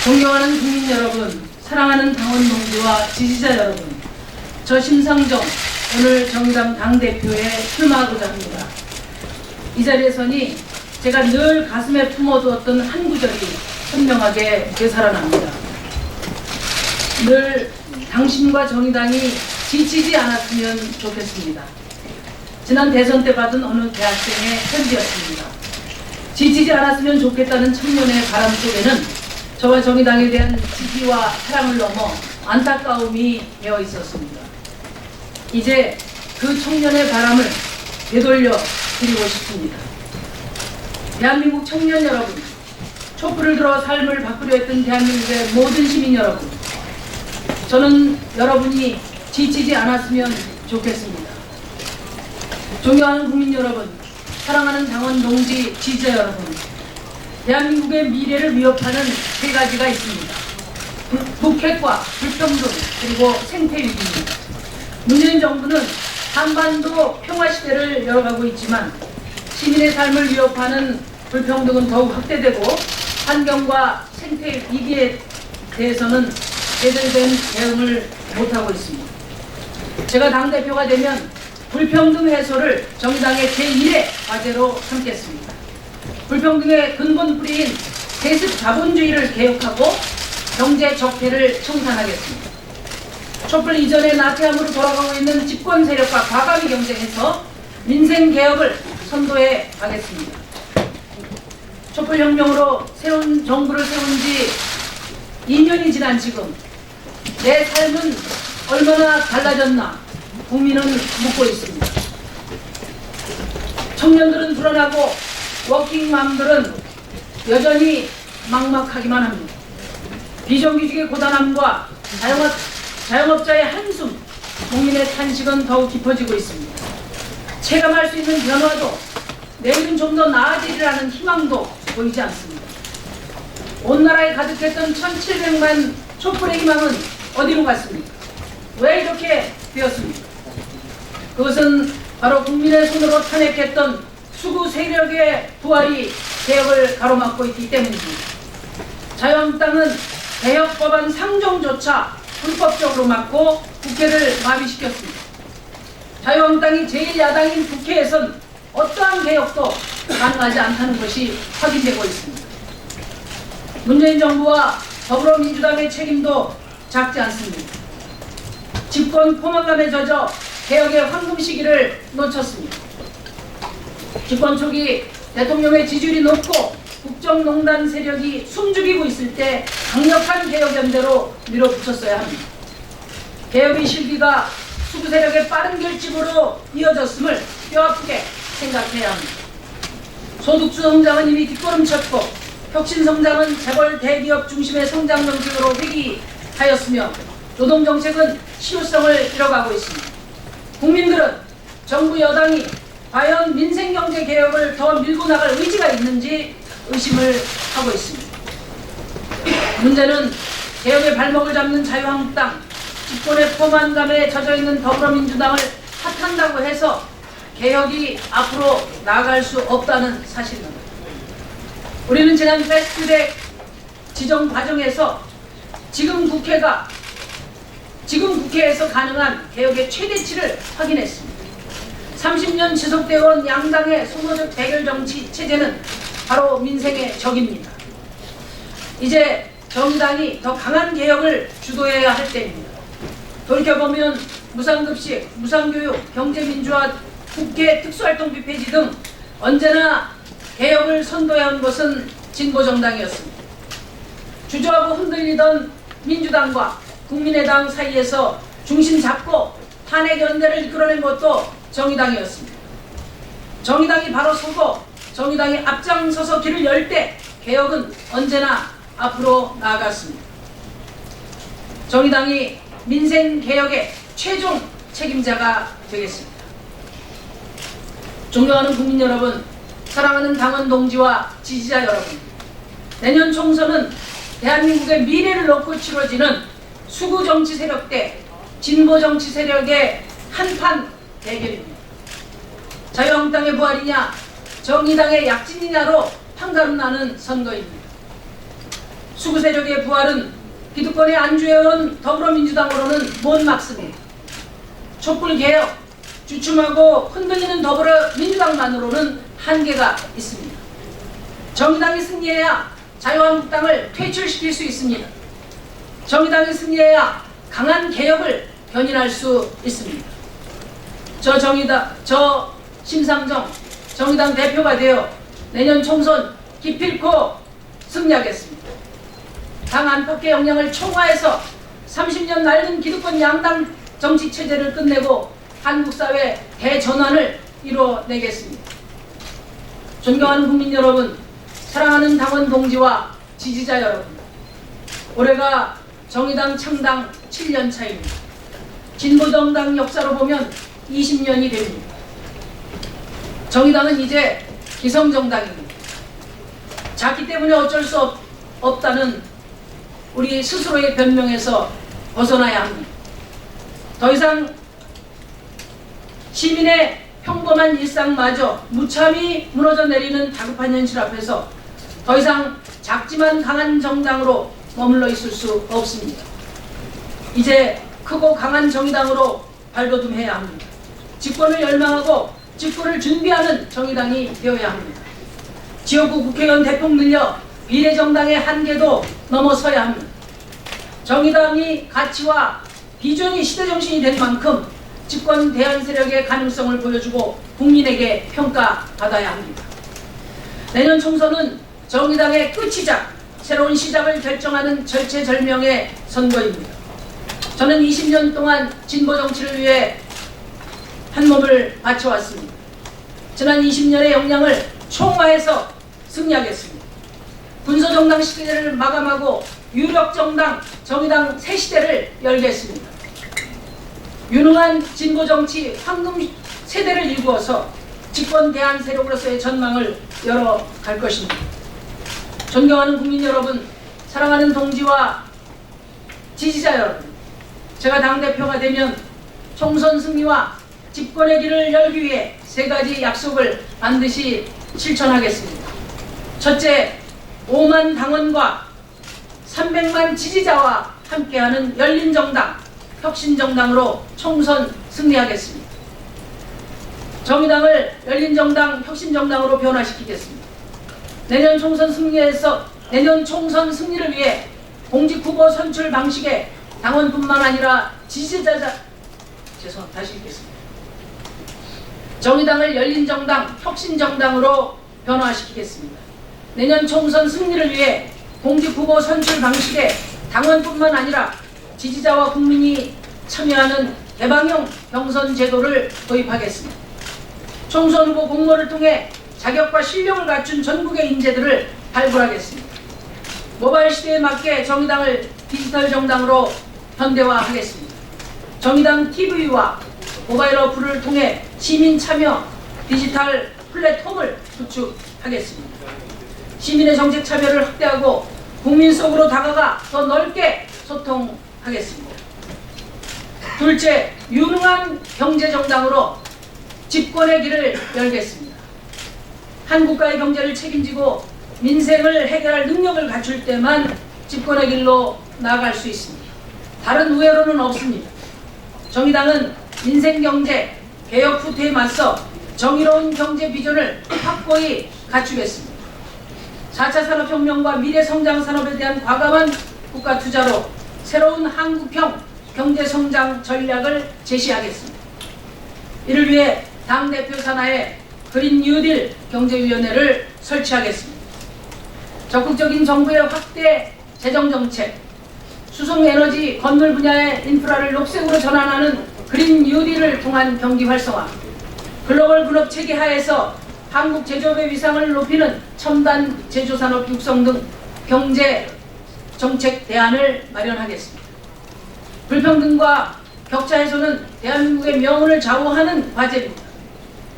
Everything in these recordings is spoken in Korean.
존경하는 국민 여러분, 사랑하는 당원 동지와 지지자 여러분, 저 심상정 오늘 정의당 당대표에 출마하고자 합니다. 이 자리에 서니 제가 늘 가슴에 품어두었던 한 구절이 선명하게 되살아납니다. 늘 당신과 정의당이 지치지 않았으면 좋겠습니다. 지난 대선 때 받은 어느 대학생의 편지였습니다. 지치지 않았으면 좋겠다는 청년의 바람 속에는 저와 정의당에 대한 지지와 사랑을 넘어 안타까움이 되어 있었습니다. 이제 그 청년의 바람을 되돌려 드리고 싶습니다. 대한민국 청년 여러분, 촛불을 들어 삶을 바꾸려 했던 대한민국의 모든 시민 여러분, 저는 여러분이 지치지 않았으면 좋겠습니다. 존경하는 국민 여러분, 사랑하는 당원 동지 지지자 여러분, 대한민국의 미래를 위협하는 세 가지가 있습니다. 북핵과 불평등 그리고 생태위기입니다. 문재인 정부는 한반도 평화시대를 열어가고 있지만 시민의 삶을 위협하는 불평등은 더욱 확대되고 환경과 생태위기에 대해서는 제대로 된 대응을 못하고 있습니다. 제가 당대표가 되면 불평등 해소를 정의당의 제1의 과제로 삼겠습니다. 불평등의 근본 뿌리인 세습 자본주의를 개혁하고 경제 적폐를 청산하겠습니다. 촛불 이전의 나태함으로 돌아가고 있는 집권 세력과 과감히 경쟁해서 민생 개혁을 선도해 가겠습니다. 촛불혁명으로 새로운 정부를 세운 지 2년이 지난 지금 내 삶은 얼마나 달라졌나 국민은 묻고 있습니다. 청년들은 불안하고 워킹맘들은 여전히 막막하기만 합니다. 비정규직의 고단함과 자영업자의 한숨, 국민의 탄식은 더욱 깊어지고 있습니다. 체감할 수 있는 변화도 내일은 좀 더 나아지리라는 희망도 보이지 않습니다. 온 나라에 가득했던 1700만 촛불의 희망은 어디로 갔습니까? 왜 이렇게 되었습니까? 그것은 바로 국민의 손으로 탄핵했던 수구 세력의 부활이 개혁을 가로막고 있기 때문입니다. 자유한국당은 개혁 법안 상정조차 불법적으로 막고 국회를 마비시켰습니다. 자유한국당이 제1야당인 국회에선 어떠한 개혁도 가능하지 않다는 것이 확인되고 있습니다. 문재인 정부와 더불어민주당의 책임도 작지 않습니다. 집권 포만감에 젖어 개혁의 황금 시기를 놓쳤습니다. 집권 초기 대통령의 지지율이 높고 국정농단 세력이 숨죽이고 있을 때 강력한 개혁연대로 밀어붙였어야 합니다. 개혁의 실기가 수구 세력의 빠른 결집으로 이어졌음을 뼈아프게 생각해야 합니다. 소득주 성장은 이미 뒷걸음쳤고 혁신 성장은 재벌 대기업 중심의 성장 정책으로 회귀하였으며 노동정책은 실효성을 잃어가고 있습니다. 국민들은 정부 여당이 과연 민생경제 개혁을 더 밀고 나갈 의지가 있는지 의심을 하고 있습니다. 문제는 개혁의 발목을 잡는 자유한국당, 집권의 포만감에 젖어있는 더불어민주당을 탓한다고 해서 개혁이 앞으로 나아갈 수 없다는 사실입니다. 우리는 지난 패스트트랙 지정 과정에서 지금 국회에서 가능한 개혁의 최대치를 확인했습니다. 30년 지속되어 온 양당의 소모적 대결 정치 체제는 바로 민생의 적입니다. 이제 정의당이 더 강한 개혁을 주도해야 할 때입니다. 돌이켜보면 무상급식, 무상교육, 경제민주화, 국회 특수활동비 폐지 등 언제나 개혁을 선도해온 것은 진보정당이었습니다. 주저하고 흔들리던 민주당과 국민의당 사이에서 중심 잡고 탄핵연대를 이끌어낸 것도 정의당이었습니다. 정의당이 바로 서고 정의당이 앞장서서 길을 열 때 개혁은 언제나 앞으로 나아갔습니다. 정의당이 민생개혁의 최종 책임자가 되겠습니다. 존경하는 국민 여러분, 사랑하는 당원 동지와 지지자 여러분, 내년 총선은 대한민국의 미래를 놓고 치러지는 수구 정치 세력 대 진보 정치 세력의 한판 대결입니다. 자유한국당의 부활이냐 정의당의 약진이냐로 판가름 나는 선거입니다. 수구 세력의 부활은 기득권에 안주해온 더불어민주당으로는 못 막습니다. 촛불개혁, 주춤하고 흔들리는 더불어민주당만으로는 한계가 있습니다. 정의당이 승리해야 자유한국당을 퇴출시킬 수 있습니다. 정의당이 승리해야 강한 개혁을 견인할 수 있습니다. 저 심상정 정의당 대표가 되어 내년 총선 기필코 승리하겠습니다. 당 안팎의 역량을 총화해서 30년 낡은 기득권 양당 정치 체제를 끝내고 한국 사회 대전환을 이뤄내겠습니다. 존경하는 국민 여러분, 사랑하는 당원 동지와 지지자 여러분, 올해가 정의당 창당 7년 차입니다. 진보정당 역사로 보면 20년이 됩니다. 정의당은 이제 기성정당입니다. 작기 때문에 어쩔 수 없다는 우리 스스로의 변명에서 벗어나야 합니다. 더 이상 시민의 평범한 일상마저 무참히 무너져 내리는 다급한 현실 앞에서 더 이상 작지만 강한 정당으로 머물러 있을 수 없습니다. 이제 크고 강한 정의당으로 발돋움해야 합니다. 집권을 열망하고 집권을 준비하는 정의당이 되어야 합니다. 지역구 국회의원 대폭 늘려 비례정당의 한계도 넘어서야 합니다. 정의당이 가치와 비전이 시대정신이 된 만큼 집권 대안 세력의 가능성을 보여주고 국민에게 평가받아야 합니다. 내년 총선은 정의당의 끝이자 새로운 시작을 결정하는 절체절명의 선거입니다. 저는 20년 동안 진보 정치를 위해 한 몸을 바쳐왔습니다. 지난 20년의 역량을 총화해서 승리하겠습니다. 군소정당 시대를 마감하고 유력정당 정의당 새 시대를 열겠습니다. 유능한 진보정치 황금 세대를 일구어서 집권 대안 세력으로서의 전망을 열어갈 것입니다. 존경하는 국민 여러분, 사랑하는 동지와 지지자 여러분, 제가 당대표가 되면 총선 승리와 집권의 길을 열기 위해 세 가지 약속을 반드시 실천하겠습니다. 첫째, 5만 당원과 300만 지지자와 함께하는 열린정당, 혁신정당으로 총선 승리하겠습니다. 정의당을 열린정당, 혁신정당으로 변화시키겠습니다. 내년 총선 승리를 위해 공직 후보 선출 방식에 당원뿐만 아니라 다시 읽겠습니다. 정의당을 열린정당, 혁신정당으로 변화시키겠습니다. 내년 총선 승리를 위해 공직 후보 선출 방식에 당원뿐만 아니라 지지자와 국민이 참여하는 개방형 경선 제도를 도입하겠습니다. 총선 후보 공모를 통해 자격과 실력을 갖춘 전국의 인재들을 발굴하겠습니다. 모바일 시대에 맞게 정의당을 디지털 정당으로 현대화하겠습니다. 정의당 TV와 모바일 어플을 통해 시민 참여 디지털 플랫폼을 구축하겠습니다. 시민의 정책 참여를 확대하고 국민 속으로 다가가 더 넓게 소통하겠습니다. 둘째, 유능한 경제정당으로 집권의 길을 열겠습니다. 한 국가의 경제를 책임지고 민생을 해결할 능력을 갖출 때만 집권의 길로 나아갈 수 있습니다. 다른 우회로는 없습니다. 정의당은 민생경제 개혁 후퇴에 맞서 정의로운 경제 비전을 확고히 갖추겠습니다. 4차 산업혁명과 미래성장 산업에 대한 과감한 국가 투자로 새로운 한국형 경제성장 전략을 제시하겠습니다. 이를 위해 당대표 산하에 그린 뉴딜 경제위원회를 설치하겠습니다. 적극적인 정부의 확대 재정정책, 수송에너지, 건물 분야의 인프라를 녹색으로 전환하는 그린 뉴딜을 통한 경기 활성화, 글로벌 분업 체계 하에서 한국 제조업의 위상을 높이는 첨단 제조산업 육성 등 경제 정책 대안을 마련하겠습니다. 불평등과 격차 해소는 대한민국의 명운을 좌우하는 과제입니다.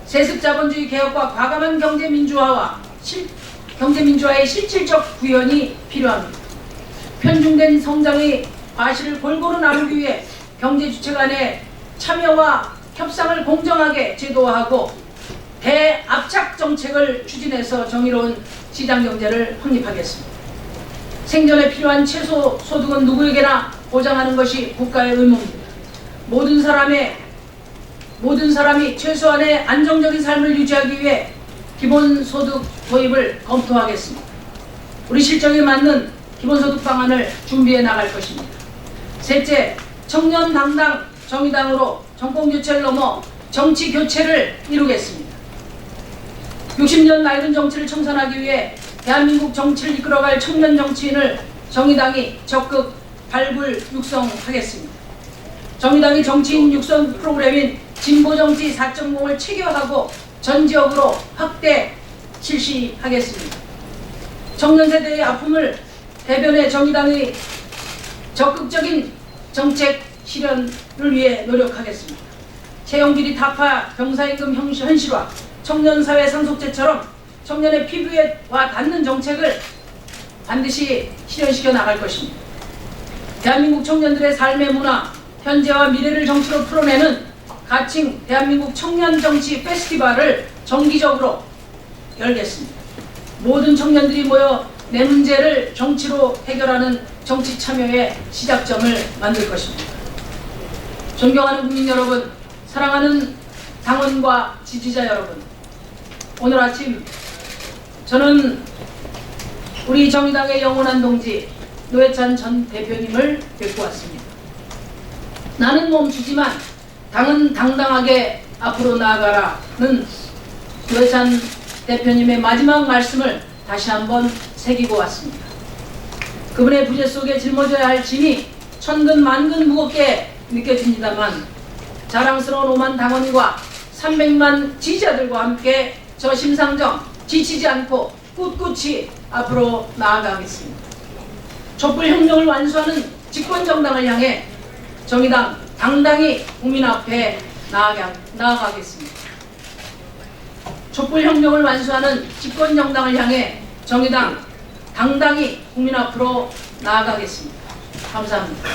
세습자본주의 개혁과 과감한 경제민주화의 실질적 구현이 필요합니다. 편중된 성장의 과실을 골고루 나누기 위해 경제주체 간의 참여와 협상을 공정하게 제도화하고 대압착 정책을 추진해서 정의로운 시장경제를 확립하겠습니다. 생존에 필요한 최소 소득은 누구에게나 보장하는 것이 국가의 의무입니다. 모든 사람이 최소한의 안정적인 삶을 유지하기 위해 기본소득 도입을 검토하겠습니다. 우리 실정에 맞는 기본소득 방안을 준비해 나갈 것입니다. 셋째, 청년당당 정의당으로 정권교체를 넘어 정치교체를 이루겠습니다. 60년 낡은 정치를 청산하기 위해 대한민국 정치를 이끌어갈 청년 정치인을 정의당이 적극 발굴 육성하겠습니다. 정의당이 정치인 육성 프로그램인 진보정치 4.0을 체계화하고 전 지역으로 확대 실시하겠습니다. 청년 세대의 아픔을 대변해 정의당의 적극적인 정책 실현을 위해 노력하겠습니다. 채용비리 타파, 병사임금 현실화, 청년사회 상속제처럼 청년의 피부에 와 닿는 정책을 반드시 실현시켜 나갈 것입니다. 대한민국 청년들의 삶의 문화, 현재와 미래를 정치로 풀어내는 가칭 대한민국 청년정치 페스티벌을 정기적으로 열겠습니다. 모든 청년들이 모여 내 문제를 정치로 해결하는 정치 참여의 시작점을 만들 것입니다. 존경하는 국민 여러분, 사랑하는 당원과 지지자 여러분, 오늘 아침 저는 우리 정의당의 영원한 동지 노회찬 전 대표님을 뵙고 왔습니다. 나는 멈추지만 당은 당당하게 앞으로 나아가라는 노회찬 대표님의 마지막 말씀을 다시 한번 새기고 왔습니다. 그분의 부재 속에 짊어져야 할 짐이 천근 만근 무겁게 느껴집니다만 자랑스러운 5만 당원과 300만 지지자들과 함께 저 심상정 지치지 않고 꿋꿋이 앞으로 나아가겠습니다. 촛불혁명을 완수하는 집권정당을 향해 정의당 당당히 국민 앞에 나아가겠습니다. 촛불혁명을 완수하는 집권정당을 향해 정의당 당당히 국민 앞으로 나아가겠습니다. 감사합니다.